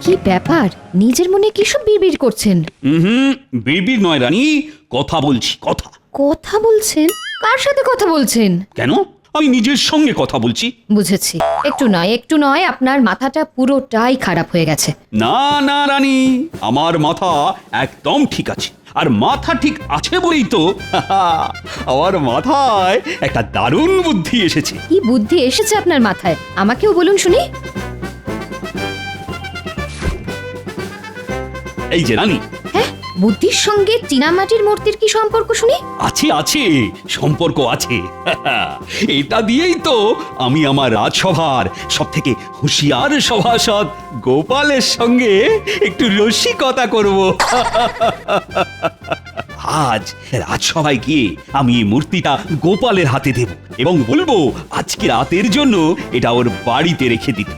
কি ব্যাপার, নিজের মনে কি সব বিড়বিড় করছেন? বিড়বিড় নয় রানী, কথা বলছি, কথা। কথা বলছেন? কার সাথে কথা বলছেন? কেন, আমি নিজের সঙ্গে কথা বলছি। বুঝেছি, একটু নয় আপনার মাথাটা পুরোটাই খারাপ হয়ে গেছে। না না রানী, আমার মাথা একদম ঠিক আছে। আর মাথা ঠিক আছে বলেই তো আমার মাথায় একটা দারুণ বুদ্ধি এসেছে। কি বুদ্ধি এসেছে আপনার মাথায়? আমাকেও বলুন শুনি। এই যে রানী, হ্যাঁ, বুদ্ধির সঙ্গে চীনামাটির মূর্তির কি সম্পর্ক শুনি? আছে আছে, সম্পর্ক আছে। এটা দিয়েই তো আমি আমার রাজসভার সব থেকে হুঁশিয়ার সভাসদ গোপালের সঙ্গে একটু রসিকতা করব। আজ রাজসভায় গিয়ে আমি এই মূর্তিটা গোপালের হাতে দেব এবং বলবো আজকে রাতের জন্য এটা ওর বাড়িতে রেখে দিতে।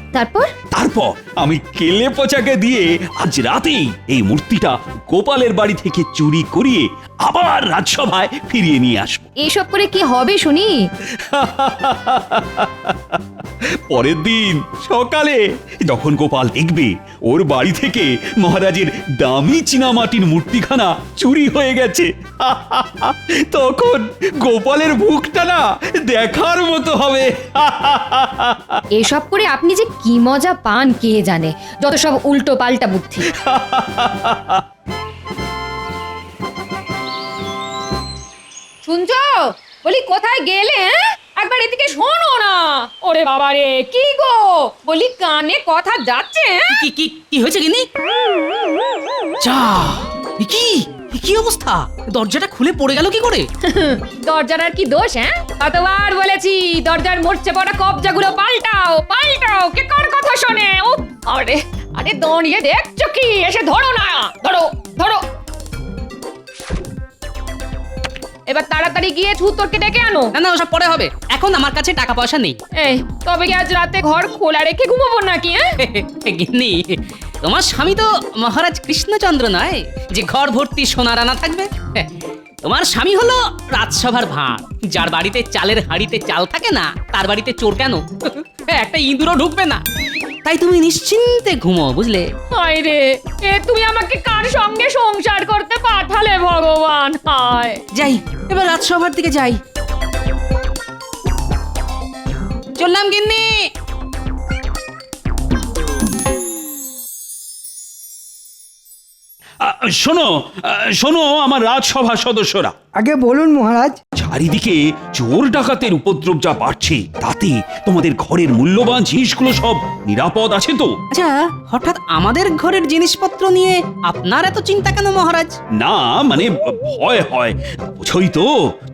তারপর আমি কেলে পচাকে দিয়ে আজ রাতেই এই মূর্তিটা গোপালের বাড়ি থেকে চুরি করিয়ে আবার রাজসভায় ফিরিয়ে নিয়ে আসবো। এসব করে কি হবে শুনি? পরের দিন সকালে যখন গোপাল দেখবে ওর বাড়ি থেকে মহারাজের দামি চীনামাটির মূর্তিখানা চুরি হয়ে গেছে, তখন গোপালের মুখটা না দেখার মতো হবে। এসব করে আপনি যে কি মজা পান কে জানে, যত সব উল্টো পাল্টা বুদ্ধি। শুনছো? বলি কোথায় গেলে? একবার এদিকে শোনো না। ওরে বাবা রে, কি গো? বলি কানে কথা যাচ্ছে? কি কি কি হয়েছে গিনি? যা, কি কি অবস্থা? দরজাটা খুলে পড়ে গেল কি করে? দরজার আর কি দোষ? কতবার বলেছি দরজার মরচে পড়া কবজাগুলো পাল্টাও পাল্টাও, কে কার কথা শোনে? আরে আরে দাঁড়িয়ে দেখছো কি? এসে ধরো না, ধরো ধরো। এবার তাড়াতাড়ি গিয়ে ছুতরকে ডেকে আনো। না না, ওসব পরে হবে, এখন আমার কাছে টাকা পয়সা নেই। এই তবে কি আজ রাতে ঘর খোলা রেখে ঘুমাবো নাকি? গিন্নি, তোমার স্বামী তো মহারাজ কৃষ্ণচন্দ্র নয় যে ঘর ভর্তি সোনা রানা থাকবে। তোমার স্বামী হলো রাজসভার ভাঁড়, যার বাড়িতে চালের হাঁড়িতে চাল থাকে না তার বাড়িতে চোর কেন? একটা ইঁদুরও ঢুকবে না। তাই তুমি নিশ্চিন্তে ঘুমো, বুঝলে? হায় রে, এ তুমি আমাকে কার সঙ্গে সংসার করতে পাঠালে ভগবান? হায়। যাই, এবার রাজসভার দিকে যাই। চললাম গিন্নি। শোনো শোনো আমার রাজসভা সদস্যরা, আগে বলুন মহারাজ। চারিদিকে চোর ডাকাতের উপদ্রব যা বাড়ছে, তাতে তোমাদের ঘরের মূল্যবান জিনিসগুলো সব নিরাপদ আছে তো? আচ্ছা, হঠাৎ আমাদের ঘরের জিনিসপত্র নিয়ে আপনার এত চিন্তা কেন মহারাজ? না মানে ভয় হয়, বুঝোই তো,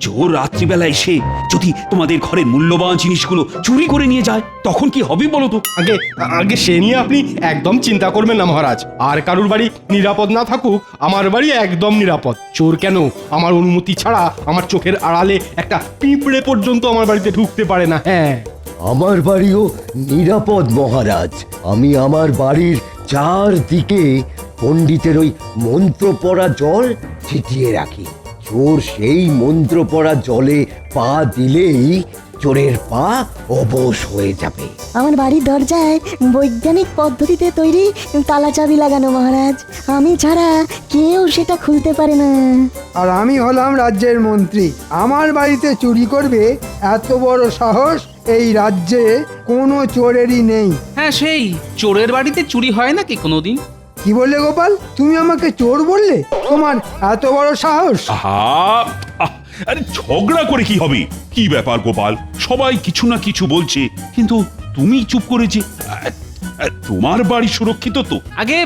চোর রাত্রিবেলা এসে যদি তোমাদের ঘরের মূল্যবান জিনিসগুলো চুরি করে নিয়ে যায় তখন কি হবে বলো তো? আগে আগে সে নিয়ে আপনি একদম চিন্তা করবেন না মহারাজ। আর কারুর বাড়ি নিরাপদ না থাকুক, আমার বাড়ি একদম নিরাপদ। চোর কেন, আমার অনুমতি ছাড়া আমার চোখের আড়ালে একটা পিঁপড়ে পর্যন্ত আমার বাড়িতে ঢুকতে পারে না। হ্যাঁ, আমার বাড়িও নিরাপদ মহারাজ। আমি আমার বাড়ির চারদিকে পণ্ডিতের ওই মন্ত্র পড়া জল ছিটিয়ে রাখি। চোর সেই মন্ত্র পড়া জলে পা দিলেই চোরের পা অবশ হয়ে যাবে। আমার বাড়ির দরজায় বৈজ্ঞানিক পদ্ধতিতে তৈরি তালা চাবি লাগানো মহারাজ, আমি ছাড়া কেউ সেটা খুলতে পারে না। আর আমি হলাম রাজ্যের মন্ত্রী, আমার বাড়িতে চুরি করবে এত বড় সাহস এই রাজ্যে কোনো চোরেরই নেই। হ্যাঁ, সেই চোরের বাড়িতে চুরি হয় নাকি কোনোদিন? কি বললে গোপাল? তুমি আমাকে চোর বললে? তোমার এত বড় সাহস? আরে ঝগড়া করে কি হবে? কি ব্যাপার গোপাল, সবাই কিছু না কিছু বলছে কিন্তু তুমি চুপ করে যে। তোমার বাড়ি সুরক্ষিত তো? আগে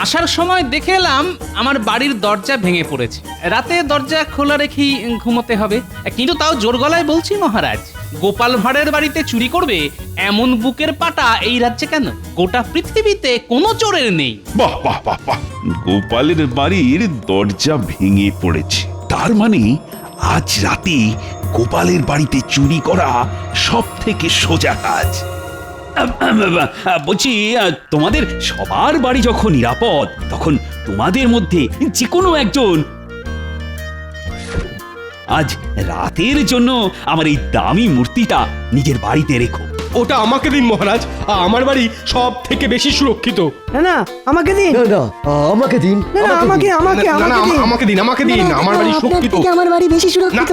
আসার সময় দেখে এলাম আমার বাড়ির দরজা ভেঙে পড়েছে। রাতে দরজা খোলা রেখেই ঘুমোতে হবে, কিন্তু তাও জোর গলায় বলছি মহারাজ, গোপাল ভাঁড়ের বাড়িতে চুরি করবে এমন বুকের পাটা এই রাজ্যে কেন? গোটা পৃথিবীতে কোনো চোরের নেই। বাহ বাহ বাহ বাহ, গোপালের বাড়ির দরজা ভেঙে পড়েছে, তার মানে আজ রাতে গোপালের বাড়িতে চুরি করা সব থেকে সোজা কাজ। বলছি, তোমাদের সবার বাড়ি যখন নিরাপদ, তখন তোমাদের মধ্যে যে কোনো একজন আজ রাতের জন্য আমার এই দামি মূর্তিটা নিজের বাড়িতে রেখো। ওটা আমাকে দিন মহারাজ, আমার বাড়ি সব থেকে বেশি সুরক্ষিত। না না আমাকে দিন, না না আমাকে দিন, না না আমাকে আমাকে না, না, আমাকে দিন। আমাকে দিন, আমাকে দিন, আমার বাড়ি আপনার সুরক্ষিত। থেকে আমার বাড়ি বেশি না, সুরক্ষিত।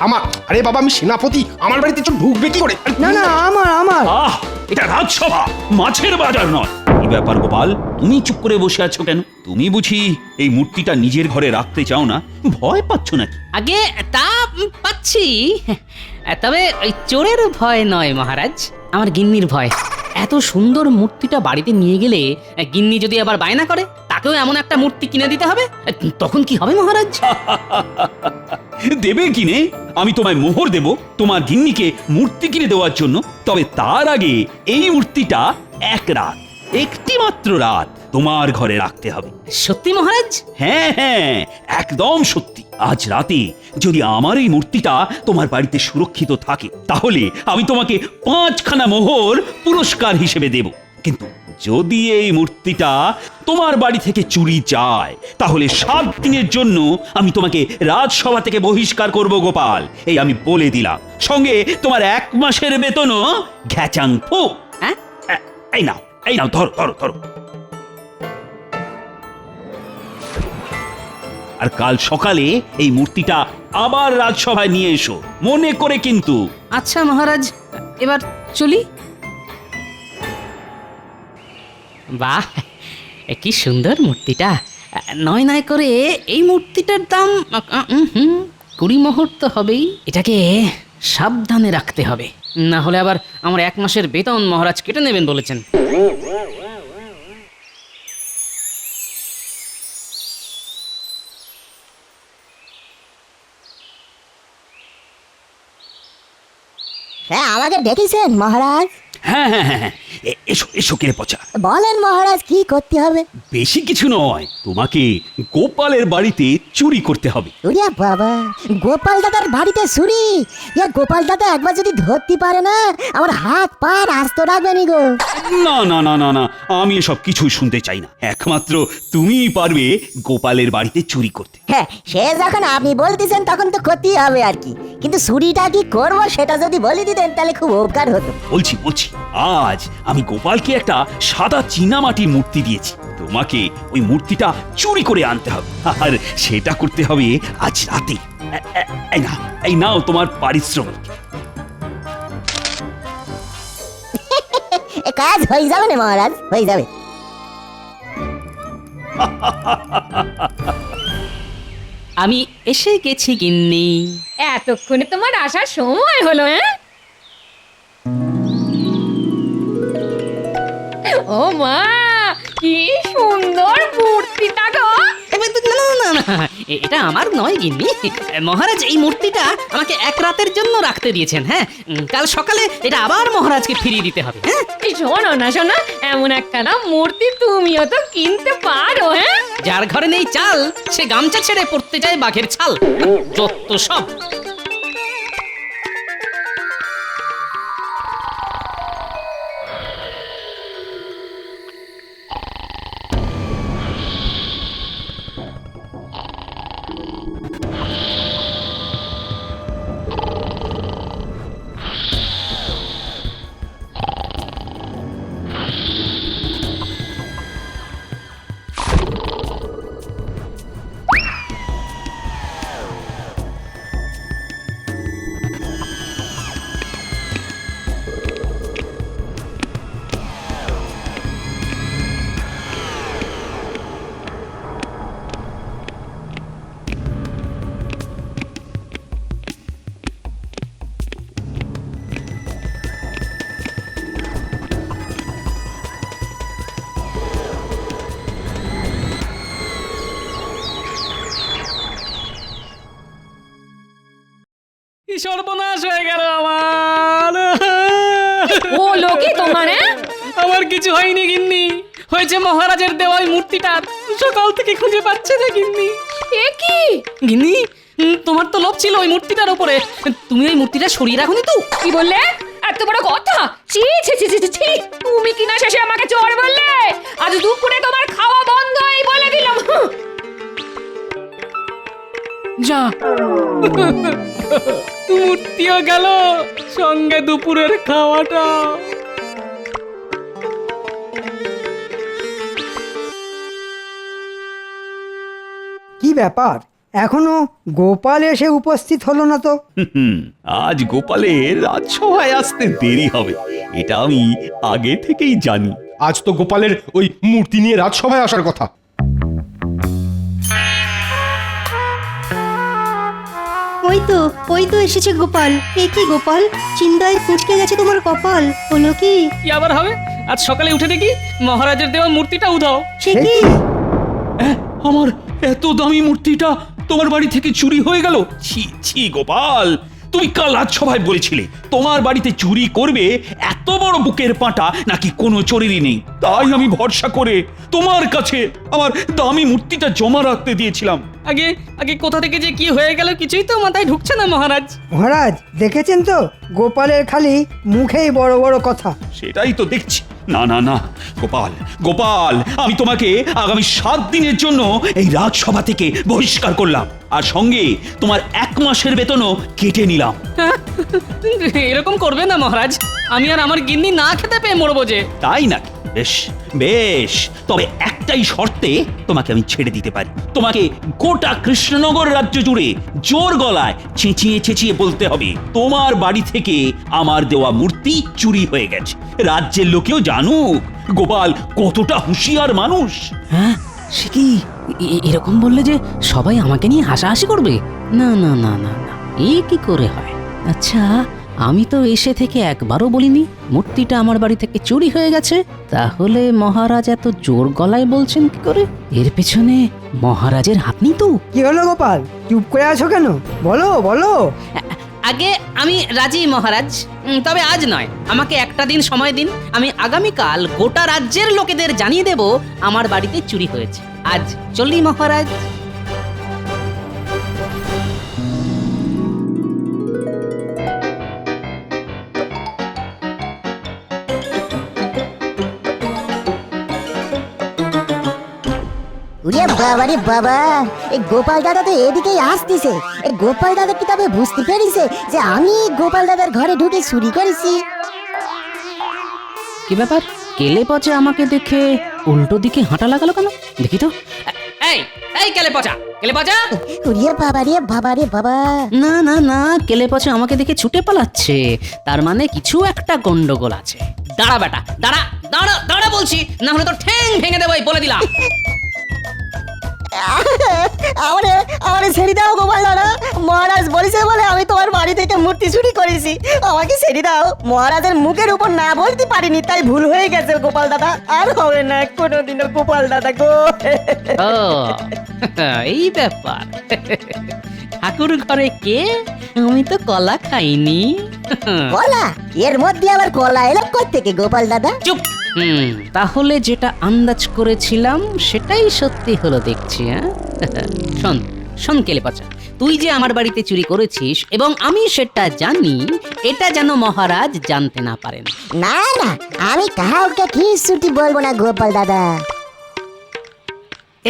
আমার আরে বাবা, আমি সেনাপতি, আমার বাড়িতে চোর ঢুকবে কি করে? না না আমার আহ এটা রাজসভা, মাছের বাজার নয়। কি ব্যাপার গোপাল, তুমি চুপ করে বসে আছো কেন? তুমি বুঝি এই মূর্তিটা নিজের ঘরে রাখতে চাও না? ভয় পাচ্ছ নাকি? আগে তা পাচ্ছি, তবে ওই চোরের ভয় নয় মহারাজ, আমার গিন্নির ভয়। এত সুন্দর মূর্তিটা বাড়িতে নিয়ে গেলে গিন্নি যদি আবার বায়না করে তাকেও এমন একটা মূর্তি কিনে দিতে হবে, তখন কি হবে মহারাজ? দেবে কিনে? আমি তোমায় মোহর দেব তোমার গিন্নিকে মূর্তি কিনে দেওয়ার জন্য। তবে তার আগে এই মূর্তিটা একটি মাত্র রাত তোমার ঘরে রাখতে হবে। সত্যি মহারাজ? হ্যাঁ হ্যাঁ, একদম সত্যি। আজ রাতে যদি আমার এই মূর্তিটা তোমার বাড়িতে সুরক্ষিত থাকে তাহলে আমি তোমাকে 5খানা মোহর পুরস্কার হিসেবে দেব। কিন্তু যদি এই মূর্তিটা তোমার বাড়ি থেকে চুরি যায় তাহলে 7 দিনের জন্য আমি তোমাকে রাজসভা থেকে বহিষ্কার করব গোপাল, এই আমি বলে দিলাম। সঙ্গে তোমার 1 মাসের বেতনও ঘ্যাচাং ফু। হ্যাঁ? এই নাও ধরো ধরো ধরো। আর কাল সকালে এই মূর্তিটা আবার রাজসভায় নিয়ে এসো, মনে করে কিন্তু। আচ্ছা মহারাজ, এবার চলি। বাহ, কি সুন্দর মূর্তিটা। নয় নয় করে এই মূর্তিটার দাম 20 মোহর তো হবেই। এটাকে সাবধানে রাখতে হবে, না হলে আবার আমার 1 মাসের বেতন মহারাজ কেটে নেবেন বলেছেন। হ্যাঁ, আমাকে ডেকেছেন মহারাজ? হ্যাঁ হ্যাঁ হ্যাঁ, এসো এসো কেড়ে পচা। বলেন মহারাজ, কি করতে হবে? বেশি কিছু নয়, তোমাকে গোপালের বাড়িতে চুরি করতে হবে। ওরে বাবা, গোপাল দাদার বাড়িতে চুরি? গোপাল দাদা একবার যদি ধরতে পারে না, আমার হাত পা আস্ত রাখবে নি গো। না না না না না, আমি এসব কিছুই শুনতে চাই না। একমাত্র তুমিই পারবে গোপালের বাড়িতে চুরি করতে। হ্যাঁ, সে যখন আপনি বলতেছেন তখন তো করতেই হবে আর কি। কিন্তু চুরিটা কি করবো সেটা যদি বলে দিতেন তাহলে খুব উপকার হতো। বলছি আজ আমি গোপালকে একটা সাদা চীনামাটির মূর্তি দিয়েছি। তোমাকে ওই মূর্তিটা চুরি করে আনতে হবে, আর সেটা করতে হবে আজ রাতে। এই নাও তোমার পারিশ্রমিক। কাজ হয়ে যাবে না মহারাজ, হয়ে যাবে। আমি এসে গেছি গিন্নি। এতক্ষণে তোমার আসার সময় হলো? ও মা, কি সুন্দর মূর্তিটা গো! না, এটা আমার নয় গিন্নি। মহারাজ এই মূর্তিটা আমাকে 1 রাতের জন্য রাখতে দিয়েছেন। হ্যাঁ, কাল সকালে এটা আবার মহারাজকে ফিরিয়ে দিতে হবে। হ্যাঁ, এই শোনো না এমন একখানা মূর্তি তুমিও তো কিনতে পারো। হ্যাঁ, যার ঘরে নেই চাল সে গামছা ছেড়ে পড়তে যায় বাঘের ছাল। যত সব। সর্বনাশ হয়ে গেল আমার। ও লোকে তোমার। আমার কিছু হয়নি গিন্নি, হয়েছে মহারাজের দেওয়া ওই মূর্তিটা সকাল থেকে খুঁজে পাচ্ছে না গিন্নি। এ কি গিন্নি, তোমার তো লোভ ছিল ওই মূর্তিটার উপরে, তুমি ওই মূর্তিটা সরিয়ে রাখোনি তো? কি বললে? এত বড় কথা! ছি ছি ছি ছি ছি! তুমি কিনা শেষে আমাকে চোর বললে? আজ দুপুরে তোমার খাওয়া বন্ধ, এই বলে দিলাম। যা মূর্তিও গেল, সঙ্গে দুপুরের খাওয়াটা। কি ব্যাপার এখনো গোপাল এসে উপস্থিত হলো না তো? আজ গোপালের রাজসভায় আসতে দেরি হবে, এটা আমি আগে থেকেই জানি। আজ তো গোপালের ওই মূর্তি নিয়ে রাজসভায় আসার কথা। ওই তো এসেছে গোপাল। এ কি গোপাল, চিন্তায় কুঁচকে গেছে তোমার কপাল, হলো কি? কি আবার হবে? আজ সকালে উঠে দেখি মহারাজের দেওয়া মূর্তিটা উধাও। সে কি? আমার এত দামি মূর্তিটা তোমার বাড়ি থেকে চুরি হয়ে গেল। ছি ছি গোপাল, তুমি কাল রাজসভায় বলেছিলে তোমার বাড়িতে চুরি করবে এত বড় বুকের পাঁটা নাকি কোনো চোরেরই নেই। তাই আমি ভরসা করে তোমার কাছে আমার দামি মূর্তিটা জমা রাখতে দিয়েছিলাম। আগে আগে কোথা থেকে যে কি হয়ে গেল কিছুই তো মাথায় ঢুকছে না মহারাজ। মহারাজ দেখেছেন তো, গোপালের খালি মুখেই বড় বড় কথা। সেটাই তো দেখছি। না না না গোপাল, গোপাল, আমি তোমাকে আগামী 7 দিনের জন্য এই রাজসভা থেকে বহিষ্কার করলাম, আর সঙ্গে তোমার 1 মাসের বেতনও কেটে নিলাম। এরকম করবে না মহারাজ, আমি আর আমার গিন্নি না খেতে পেয়ে মরবো যে। তাই নাকি? বেশ বেশ, তবে একটাই শর্তে তোমাকে আমি ছেড়ে দিতে পারি। তোমাকে গোটা কৃষ্ণনগর রাজ্য জুড়ে জোর গলায় চেঁচিয়ে চেঁচিয়ে বলতে হবে তোমার বাড়ি থেকে আমার দেওয়া মূর্তি চুরি হয়ে গেছে। রাজ্যের লোকেও জানুক গোপাল কতটা হুঁশিয়ার মানুষ। হ্যাঁ, সে কি এরকম বললে যে সবাই আমাকে নিয়ে হাসাহাসি করবে? না না না না না, এ কি করে হয়? আচ্ছা, আমি তো এসে থেকে একবারও বলিনি মূর্তিটা আমার বাড়ি থেকে চুরি হয়ে গেছে, তাহলে মহারাজ এত জোর গলায় বলছেন কি করে? এর পেছনে মহারাজের হাত নেই তো? কি হলো গোপাল, চুপ করে আছো কেন? বলো বলো। আগে আমি রাজি মহারাজ, তবে আজ নয়, আমাকে একটা দিন সময় দিন। আমি আগামীকাল গোটা রাজ্যের লোকেদের জানিয়ে দেব আমার বাড়িতে চুরি হয়েছে। আজ চলি মহারাজ। ওরে বাবা রে বাবা, এই গোপাল দাদা তো এদিকেই আসতেছে। এই গোপাল দাদা কি তবে বুঝতে পেরেছে যে আমি গোপাল দাদার ঘরে ঢুকে চুরি করেছি? কি ব্যাপার, কেলে পচে আমাকে দেখে উল্টো দিকে হাঁটা লাগালো কেন? দেখি তো। এই এই কেলে পচা, কেলে পচা! ওরে বাবা রে বাবা রে বাবা! না না না, কেলে পচে আমাকে দেখে ছুটে পালাচ্ছে, তার মানে কিছু একটা গন্ডগোল আছে। দাঁড়া বেটা, দাঁড়া দাঁড়া দাঁড়া বলছি, না হলে তো ঠ্যাং ভেঙে দেবো, বলে দিলাম। আমারে ছেড়ে দাও গোপাল দাদা, মহারাজ বলেছে বলে আমি তোমার বাড়ি থেকে মূর্তি চুরি করেছি, আমাকে ছেড়ে দাও। মহারাজের মুখের উপর না বলতে পারিনি, তাই ভুল হয়ে গেছে গোপাল দাদা, আর হবে না কোনোদিনও গোপাল দাদা গো। ও এই ব্যাপার। ঠাকুর ঘরে কে? আমি তো কলা খাইনি। কলা? এর মধ্যে আবার কলা এলো কোত্থেকে গোপাল দাদা? চুপ। তাহলে যেটা আন্দাজ করেছিলাম সেটাই সত্যি হলো দেখছি। শোন শোন কেলে পচা, তুই যে আমার বাড়িতে চুরি করেছিস এবং আমি সেটা জানি, এটা যেন মহারাজ জানতে না পারেন। না না, আমি কাউকে কিছুটি বলবো না গোপাল দাদা।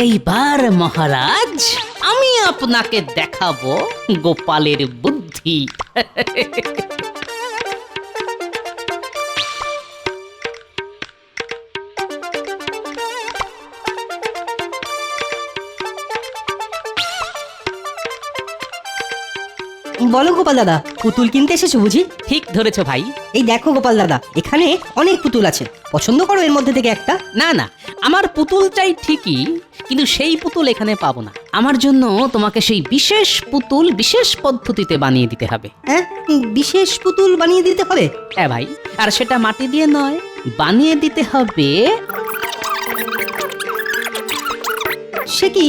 এইবার মহারাজ আমি আপনাকে দেখাবো গোপালের বুদ্ধি। বলো গোপাল দাদা, পুতুল কিনতে এসেছো বুঝি? ঠিক ধরেছো ভাই। এই দেখো গোপাল দাদা, এখানে অনেক পুতুল আছে, পছন্দ করো এর মধ্যে থেকে একটা। না না, আমার পুতুল চাই ঠিকই, কিন্তু সেই পুতুল এখানে পাবো না। আমার জন্য তোমাকে সেই বিশেষ পুতুল বিশেষ পদ্ধতিতে বানিয়ে দিতে হবে। হ্যাঁ, বিশেষ পুতুল বানিয়ে দিতে হবে? হ্যাঁ ভাই, আর সেটা মাটি দিয়ে নয়, বানিয়ে দিতে হবে। সে কি,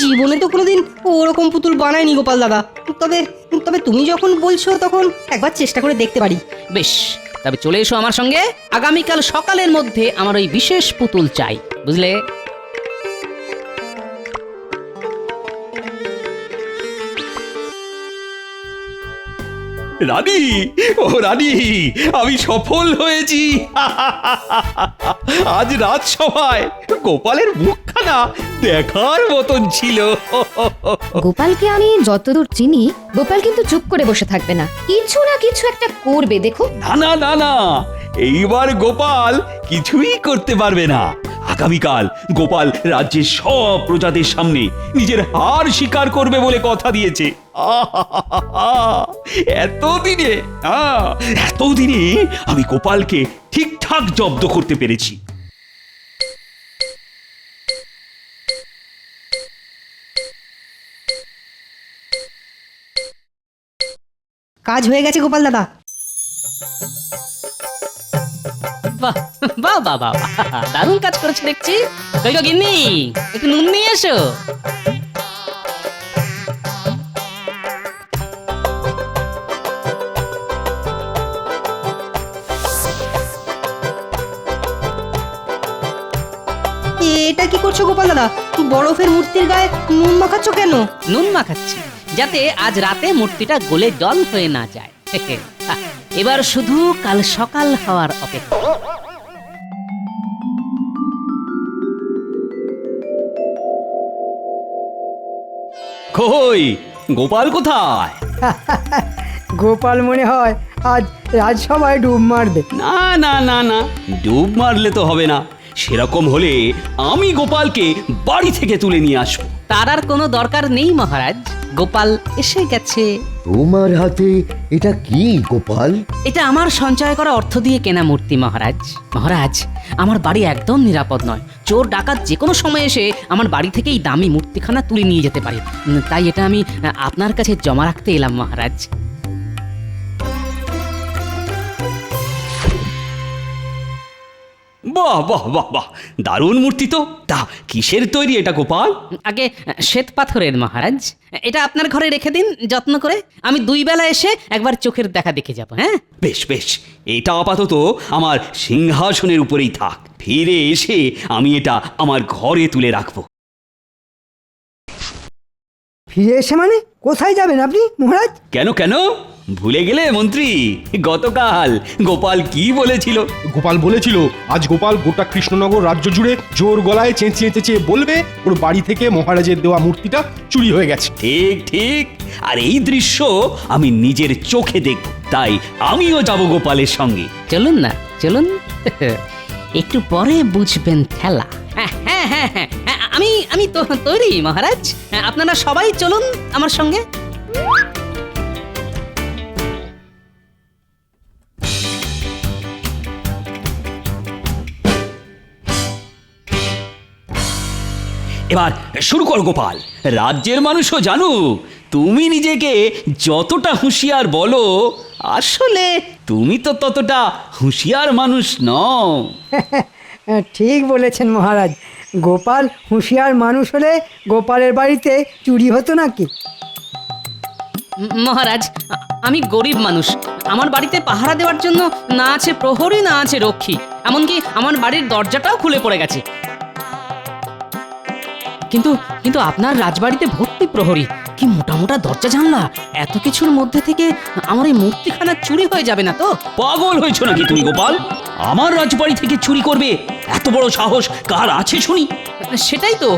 জীবনে তো কোনোদিন ওরকম পুতুল বানায়নি গোপাল দাদা। তবে তবে তুমি যখন বলছো তখন একবার চেষ্টা করে দেখতে পারি। বেশ, তবে চলে এসো আমার সঙ্গে। আগামীকাল সকালের মধ্যে আমার ওই বিশেষ পুতুল চাই, বুঝলে? রানী, ও রানী, আমি সফল হয়েছি। আজ রাজসভায় গোপালের মুখখানা দেখার মতন ছিল। গোপালকে আমি যতদূর চিনি, গোপাল কিন্তু চুপ করে বসে থাকবে না, কিছু না কিছু একটা করবে, দেখো। না না না না, এইবার গোপাল কিছুই করতে পারবে না। আগামীকাল গোপাল রাজ্যের সব প্রজাদের সামনে নিজের হার স্বীকার করবে বলে কথা দিয়েছে। এতদিনে আমি গোপালকে ঠিকঠাক জব্দ করতে পেরেছি। কাজ হয়ে গেছে গোপাল দাদা। বাহ বাহ বাহ বাহ, দারুণ কাজ করেছে দেখছি। কই গো গিন্নি, একটু নুন নিয়ে এসো। এটা কি করছো গোপাল দাদা? বরফের মূর্তির গায়ে নুন মাখাচ্ছ কেন? নুন মাখাচ্ছি যাতে আজ রাতে মূর্তিটা গলে জল হয়ে না যায়। এবার শুধু কাল সকাল হওয়ার অপেক্ষা। কই গোপাল কোথায়? গোপাল মনে হয় আজ রাজসভায় ডুব মারবে। না না না না, ডুব মারলে তো হবে না। সেরকম হলে আমি গোপালকে বাড়ি থেকে তুলে নিয়ে আসবো। তার আর কোনো দরকার নেই মহারাজ, গোপাল এসে গেছে। তোমার হাতে এটা কি গোপাল? এটা আমার সঞ্চয় করা অর্থ দিয়ে কেনা মূর্তি মহারাজ। মহারাজ, আমার বাড়ি একদম নিরাপদ নয়। চোর ডাকাত যে কোনো সময় এসে আমার বাড়ি থেকে এই দামি মূর্তিখানা তুলে নিয়ে যেতে পারে। তাই এটা আমি আপনার কাছে জমা রাখতে এলাম মহারাজ। বাহ বাহ বাহ বাহ, দারুণ মূর্তি তো। তা কিসের তৈরি এটা গোপাল? আগে শ্বেত পাথরের মহারাজ। এটা আপনার ঘরে রেখে দিন যত্ন করে। আমি 2 বেলা এসে একবার চোখের দেখা দেখে যাব। হ্যাঁ বেশ বেশ, এটা আপাতত আমার সিংহাসনের উপরেই থাক। ফিরে এসে আমি এটা আমার ঘরে তুলে রাখবো। ফিরে এসে মানে কোথায় যাবেন আপনি মহারাজ? কেন কেন, ভুলে গেলে মন্ত্রী? গতকাল গোপাল কি বলেছিল? গোপাল বলেছিল আজ গোপাল গোটা কৃষ্ণনগর রাজ্য জুড়ে জোর গলায় চেঁচিয়ে চেঁচিয়ে বলবে ওর বাড়ি থেকে মহারাজের দেওয়া মূর্তিটা চুরি হয়ে গেছে। ঠিক ঠিক, আর এই দৃশ্য আমি নিজের চোখে দেখব। তাই আমিও যাব গোপালের সঙ্গে। চলুন না, চলুন। একটু পরে বুঝবেন খেলা। হ্যাঁ হ্যাঁ হ্যাঁ হ্যাঁ, আমি তো তৈরি মহারাজ। আপনারা সবাই চলুন আমার সঙ্গে। এবার শুরু কর গোপাল। রাজ্যের মানুষও জানুক তুমি নিজেকে যতটা হুঁশিয়ার বলো, আসলে তুমি তো ততটা হুঁশিয়ার মানুষ নও। ঠিক বলেছেন মহারাজ। গোপাল হুঁশিয়ার মানুষ হলে গোপালের বাড়িতে চুরি হতো নাকি? মহারাজ, আমি গরিব মানুষ। আমার বাড়িতে পাহারা দেওয়ার জন্য না আছে প্রহরী, না আছে রক্ষী। এমনকি আমার বাড়ির দরজাটাও খুলে পড়ে গেছে। কিন্তু কিন্তু আপনার রাজবাড়িতে ভর্তি প্রহরী, কি মোটা মোটা দরজা জানলা। এত কিছুর মধ্যে থেকে আমার এই মূর্তিখানা চুরি হয়ে যাবে না তো? পাগল হয়েছো নাকি তুমি গোপাল? আমার রাজবাড়ি থেকে চুরি করবে এত বড় সাহস কার আছে শুনি? সেটাই তো।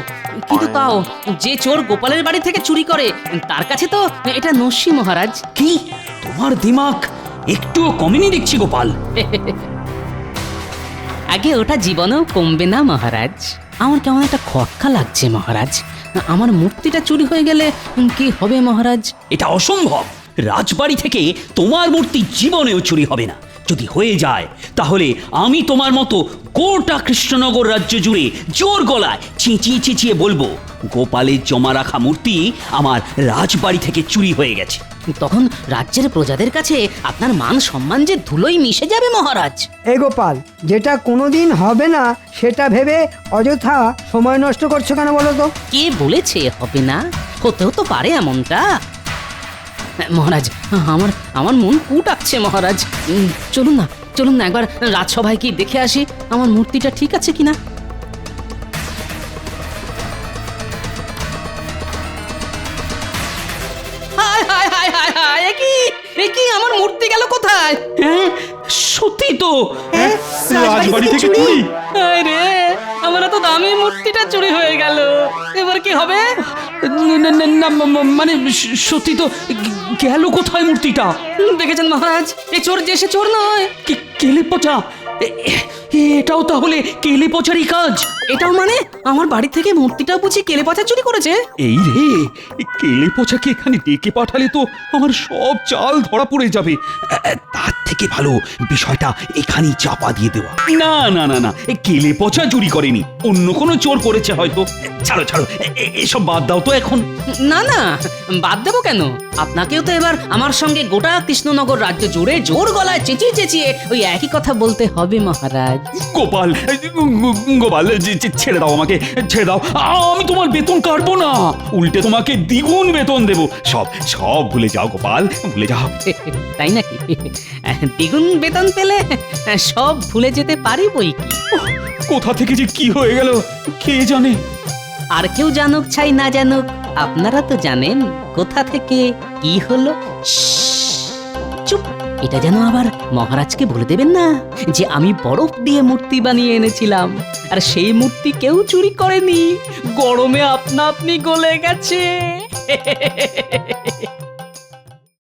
কিন্তু তাও যে চোর গোপালের বাড়ি থেকে চুরি করে তার কাছে তো এটা নস্যি মহারাজ। কি তোমার দিমাগ একটুও কমেনি দেখছি গোপাল। আগে ওটা জীবনেও কমবে না মহারাজ। আমার কেমন একটা খটকা লাগছে মহারাজ। আমার মূর্তিটা চুরি হয়ে গেলে কি হবে মহারাজ? এটা অসম্ভব। রাজবাড়ি থেকে তোমার মূর্তি জীবনেও চুরি হবে না। যদি হয়ে যায় তাহলে আমি তোমার মতো গোটা কৃষ্ণনগর রাজ্য জুড়ে জোর গলায় চেঁচিয়ে চেঁচিয়ে বলবো গোপালের জমা রাখা মূর্তি আমার রাজবাড়ি থেকে চুরি হয়ে গেছে। তখন রাজ্যের প্রজাদের কাছে আপনার মান সম্মান যে ধুলোই মিশে যাবে মহারাজ। এই গোপাল, যেটা কোনোদিন হবে না সেটা ভেবে অযথা সময় নষ্ট করছো কেন বলো তো? কে বলেছে হবে না? হতেও তো পারে এমনটা। মহারাজ, আমার মন কুটাচ্ছে মহারাজ। চলুন না একবার রাজসভায় কি দেখে আসি আমার মূর্তিটা ঠিক আছে কিনা। হায় হায় হায় হায় হায়, কি এ কি আমার মূর্তি গেল কোথায়? হ্যাঁ সত্যি তো। রাজবাড়ি থেকে চুরি? আরে আমার তো দামি মূর্তিটা চুরি হয়ে গেল, এবার কি হবে? না, মানে সত্যি তো। গেল কোথায় মূর্তিটা? দেখেছেন মহারাজ, এ চোর যে সে চোর নয়। কেলে পচা? এটাও তাহলে কেলে পচারই কাজ? এটাও মানে আমার বাড়ি থেকে মূর্তিটা বুঝি কেলে পচা চুরি করেছে? এই রে, কেলে পচাকে এখানে ডেকে পাঠালে তো আমার সব চাল ধরা পড়ে যাবে। তার থেকে ভালো বিষয়টা এখানেই চাপা দিয়ে দেওয়া। না না না না, কেলে পচা চুরি করেনি, অন্য কোনো চোর করেছে হয়তো। ছাড়ো ছাড়ো, এসব বাদ দাও তো এখন। না না, বাদ দেবো কেন? আপনাকেও তো এবার আমার সঙ্গে গোটা কৃষ্ণনগর রাজ্য জুড়ে জোর গলায় চেঁচিয়ে চেঁচিয়ে ওই একই কথা বলতে হবে মহারাজ। গোপাল, গোপাল, ছেড়ে দাও আমাকে, ছেড়ে দাও। আমি তোমার বেতন কাটবো না, উল্টে তোমাকে দ্বিগুণ বেতন দেবো। সব সব ভুলে যাও গোপাল, ভুলে যাও। তাই নাকি? দ্বিগুণ বেতন পেলে সব ভুলে যেতে পারি বই কি। কোথা থেকে যে কি হয়ে গেল কে জানে। আর কেউ জানুক ছাই না জানুক, আপনারা তো জানেন কোথা থেকে কি হলো। চুপ, এটা যেন আবার মহারাজকে বলে দেবেন না যে আমি বরফ দিয়ে মূর্তি বানিয়ে এনেছিলাম, আর সেই মূর্তি কেউ চুরি করেনি, গরমে আপনা আপনি গলে গেছে।